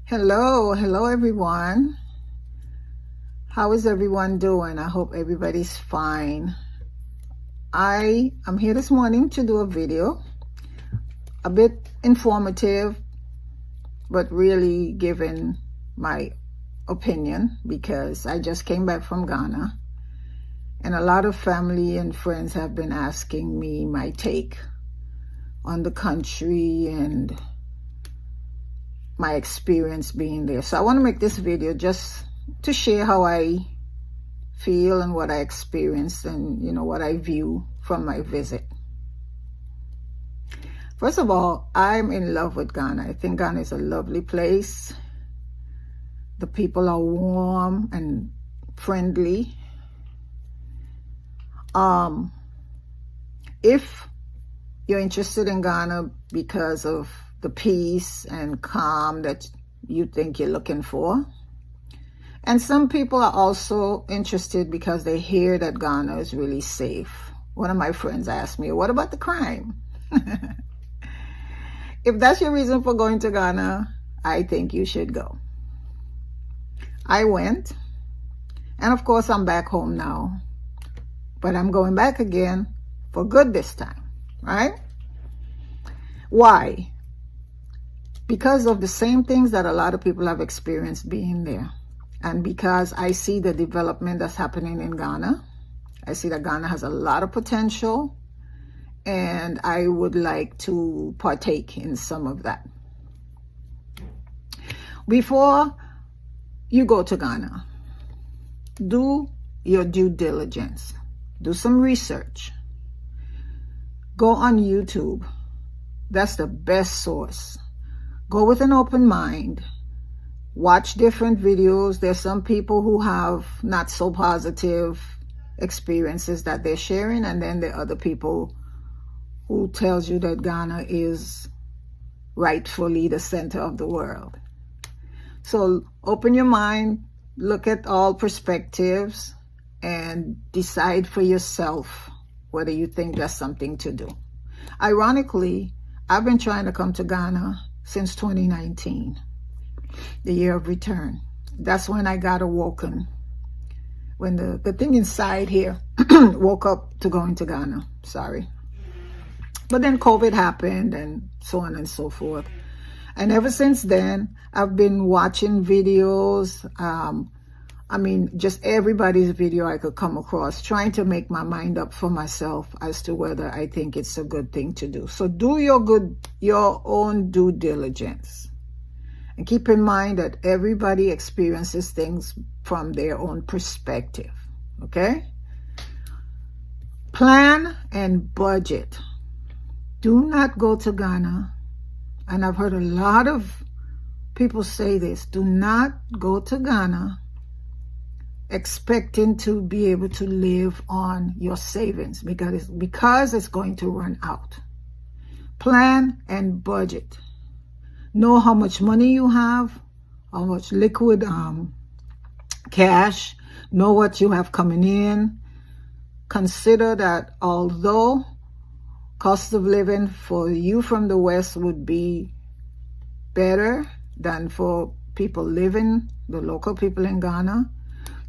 Hello everyone. How is everyone doing? I hope everybody's fine. I am here this morning to do a video, a bit informative, but really giving my opinion because I just came back from Ghana and a lot of family and friends have been asking me my take on the country and my experience being there. So I want to make this video just to share how I feel and what I experienced and what I view from my visit. First of all, I'm in love with Ghana. I think Ghana is a lovely place. The people are warm and friendly. If you're interested in Ghana because of the peace and calm that you think you're looking for. And some people are also interested because they hear that Ghana is really safe. One of my friends asked me, what about the crime? If that's your reason for going to Ghana, I think you should go. I went, and of course I'm back home now, but I'm going back again for good this time, right? Why? Because of the same things that a lot of people have experienced being there. And because I see the development that's happening in Ghana. I see that Ghana has a lot of potential. And I would like to partake in some of that. Before you go to Ghana, do your due diligence. Do some research. Go on YouTube. That's the best source. Go with an open mind. Watch different videos. There's some people who have not so positive experiences that they're sharing, and then there are other people who tells you that Ghana is rightfully the center of the world. So open your mind, look at all perspectives, and decide for yourself whether you think that's something to do. Ironically, I've been trying to come to Ghana since 2019, the year of return. That's when I got awoken, when the thing inside here woke up to going to Ghana, sorry. But then COVID happened and so on and so forth. And ever since then, I've been watching videos, just everybody's video I could come across, trying to make my mind up for myself as to whether I think it's a good thing to do. So do your own due diligence. And keep in mind that everybody experiences things from their own perspective, okay? Plan and budget. Do not go to Ghana, and I've heard a lot of people say this, do not go to Ghana expecting to be able to live on your savings because it's going to run out. Plan and budget. Know how much money you have, how much liquid cash, know what you have coming in. Consider that although cost of living for you from the West would be better than for people living, the local people in Ghana,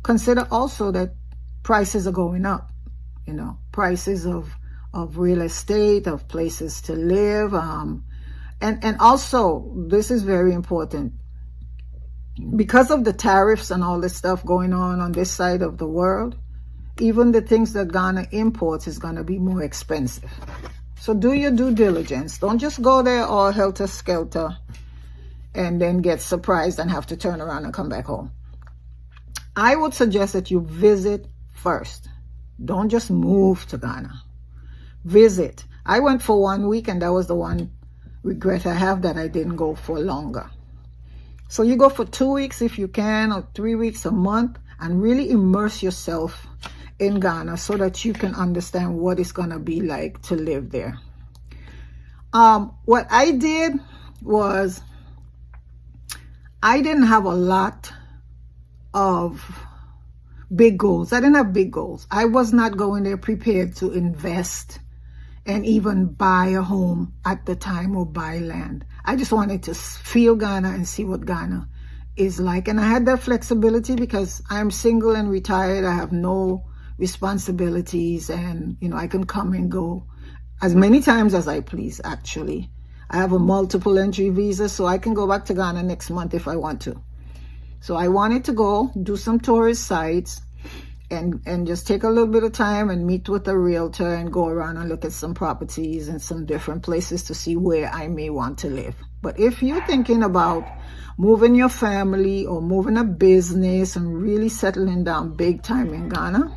consider also that prices are going up, prices of real estate, of places to live. And also, this is very important, because of the tariffs and all this stuff going on this side of the world, even the things that Ghana imports is going to be more expensive. So do your due diligence. Don't just go there all helter-skelter and then get surprised and have to turn around and come back home. I would suggest that you visit first. Don't just move to Ghana. Visit. I went for 1 week, and that was the one regret I have, that I didn't go for longer. So you go for 2 weeks if you can, or 3 weeks, a month, and really immerse yourself in Ghana so that you can understand what it's going to be like to live there. What I did was, I didn't have a lot of big goals. I didn't have big goals. I was not going there prepared to invest and even buy a home at the time or buy land. I just wanted to feel Ghana and see what Ghana is like. And I had that flexibility because I'm single and retired. I have no responsibilities, and I can come and go as many times as I please. Actually, I have a multiple entry visa, so I can go back to Ghana next month if I want to. So I wanted to go do some tourist sites and just take a little bit of time and meet with a realtor and go around and look at some properties and some different places to see where I may want to live. But if you're thinking about moving your family or moving a business and really settling down big time in Ghana,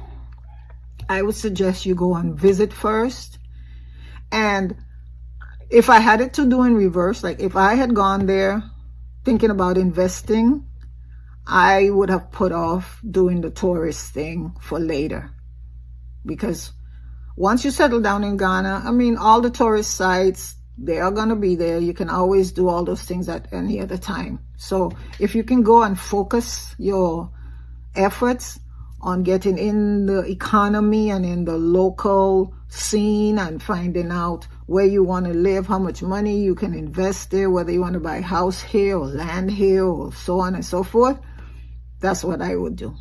I would suggest you go and visit first. And if I had it to do in reverse, like if I had gone there thinking about investing, I would have put off doing the tourist thing for later. Because once you settle down in Ghana, all the tourist sites, they are going to be there. You can always do all those things at any other time. So if you can go and focus your efforts on getting in the economy and in the local scene and finding out where you want to live, how much money you can invest there, whether you want to buy a house here or land here or so on and so forth, that's what I would do.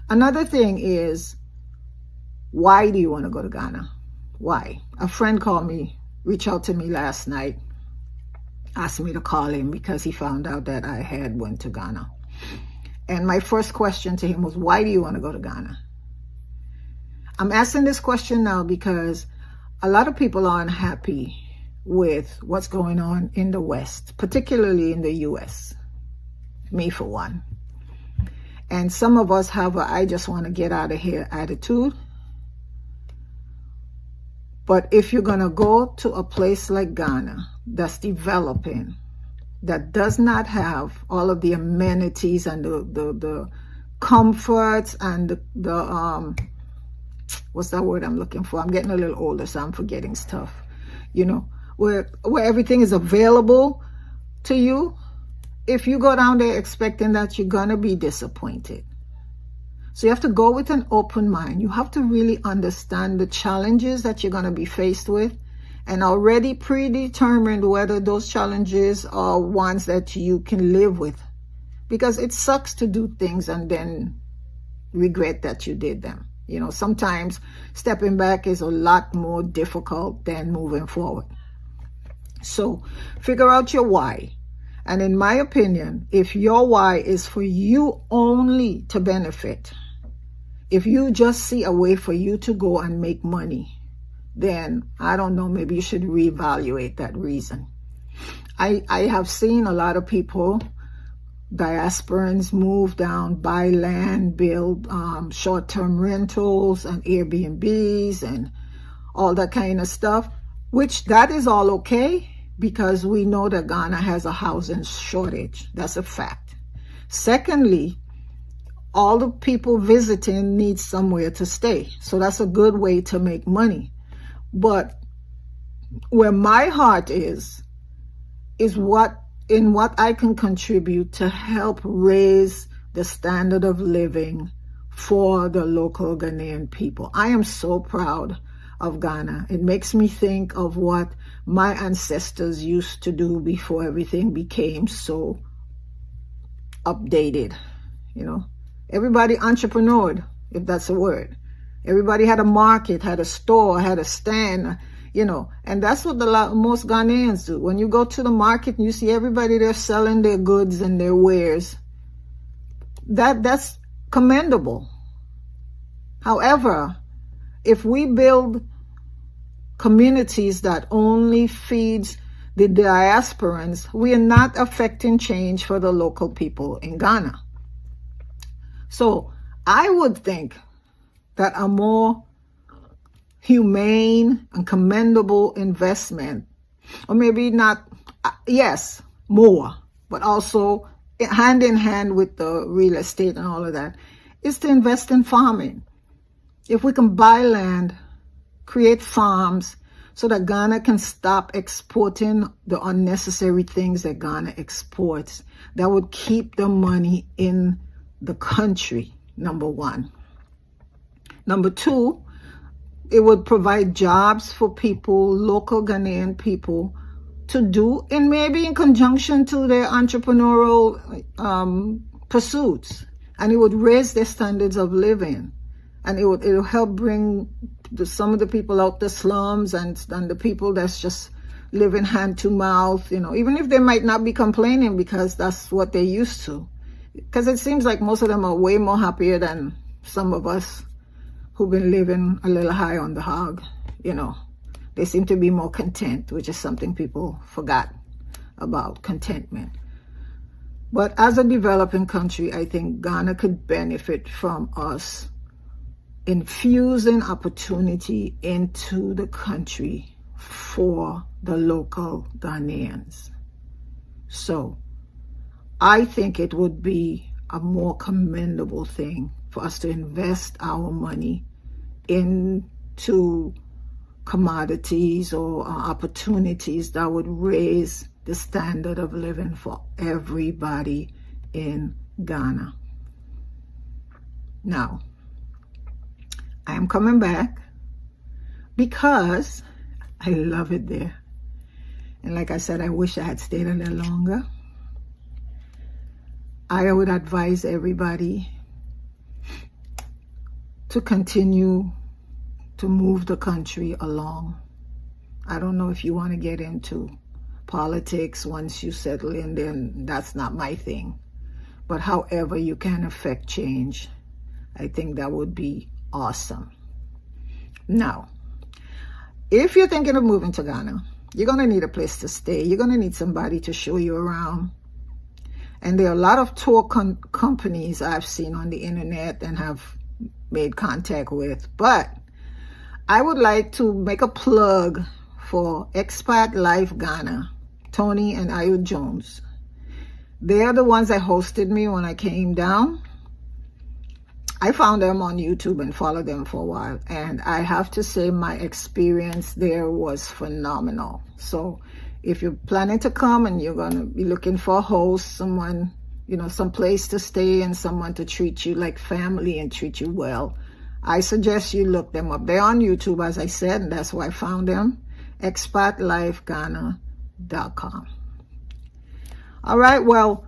Another thing is, why do you want to go to Ghana? Why? A friend called me, reached out to me last night, asked me to call him because he found out that I had went to Ghana. And my first question to him was, why do you want to go to Ghana? I'm asking this question now because a lot of people are unhappy with what's going on in the West, particularly in the US. Me for one. And some of us have a I just want to get out of here attitude. But if you're going to go to a place like Ghana that's developing, that does not have all of the amenities and the comforts and the what's that word I'm looking for? I'm getting a little older, so I'm forgetting stuff. Where everything is available to you, if you go down there expecting that, you're going to be disappointed. So you have to go with an open mind. You have to really understand the challenges that you're going to be faced with and already predetermined whether those challenges are ones that you can live with. Because it sucks to do things and then regret that you did them. Sometimes stepping back is a lot more difficult than moving forward. So figure out your why. And in my opinion, if your why is for you only to benefit, if you just see a way for you to go and make money, then I don't know, maybe you should reevaluate that reason. I have seen a lot of people, diasporans, move down, buy land, build short-term rentals and Airbnbs and all that kind of stuff, which that is all okay. Because we know that Ghana has a housing shortage. That's a fact. Secondly, all the people visiting need somewhere to stay. So that's a good way to make money. But where my heart is what I can contribute to help raise the standard of living for the local Ghanaian people. I am so proud of Ghana. It makes me think of what my ancestors used to do before everything became so updated. Everybody entrepreneured, if that's a word. Everybody had a market, had a store, had a stand, and that's what most Ghanaians do. When you go to the market and you see everybody there selling their goods and their wares, that's commendable. However, if we build communities that only feeds the diasporans, we are not affecting change for the local people in Ghana. So I would think that a more humane and commendable investment, or maybe not, yes, more, but also hand in hand with the real estate and all of that, is to invest in farming. If we can buy land, create farms so that Ghana can stop exporting the unnecessary things that Ghana exports, that would keep the money in the country, number one. Number two, it would provide jobs for people, local Ghanaian people, to do, and maybe in conjunction to their entrepreneurial pursuits. And it would raise their standards of living. And it'll help bring some of the people out the slums and the people that's just living hand to mouth, even if they might not be complaining because that's what they're used to. Because it seems like most of them are way more happier than some of us who've been living a little high on the hog. They seem to be more content, which is something people forgot about, contentment. But as a developing country, I think Ghana could benefit from us infusing opportunity into the country for the local Ghanaians. So I think it would be a more commendable thing for us to invest our money into commodities or opportunities that would raise the standard of living for everybody in Ghana. Now, I am coming back because I love it there. And like I said, I wish I had stayed a little longer. I would advise everybody to continue to move the country along. I don't know if you want to get into politics once you settle in, then that's not my thing. But however you can affect change, I think that would be awesome. Now, if you're thinking of moving to Ghana, you're going to need a place to stay. You're going to need somebody to show you around. And there are a lot of tour companies I've seen on the internet and have made contact with. But I would like to make a plug for Expat Life Ghana, Tony and Ayu Jones. They are the ones that hosted me when I came down. I found them on YouTube and followed them for a while. And I have to say my experience there was phenomenal. So if you're planning to come and you're going to be looking for a host, someone, some place to stay and someone to treat you like family and treat you well, I suggest you look them up. They're on YouTube, as I said, and that's where I found them. expatlifeghana.com. All right, well,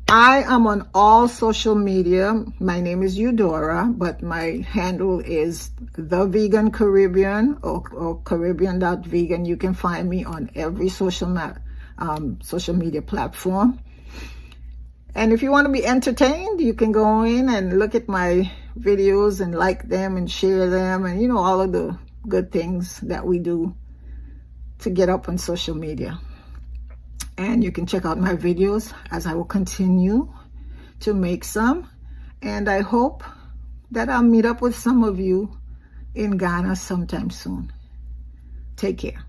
I am on all social media. My name is Eudora, but my handle is The Vegan Carabian or Carabian.vegan. You can find me on every social media platform. And if you want to be entertained, you can go in and look at my videos and like them and share them and, all of the good things that we do to get up on social media. And you can check out my videos as I will continue to make some. And I hope that I'll meet up with some of you in Ghana sometime soon. Take care.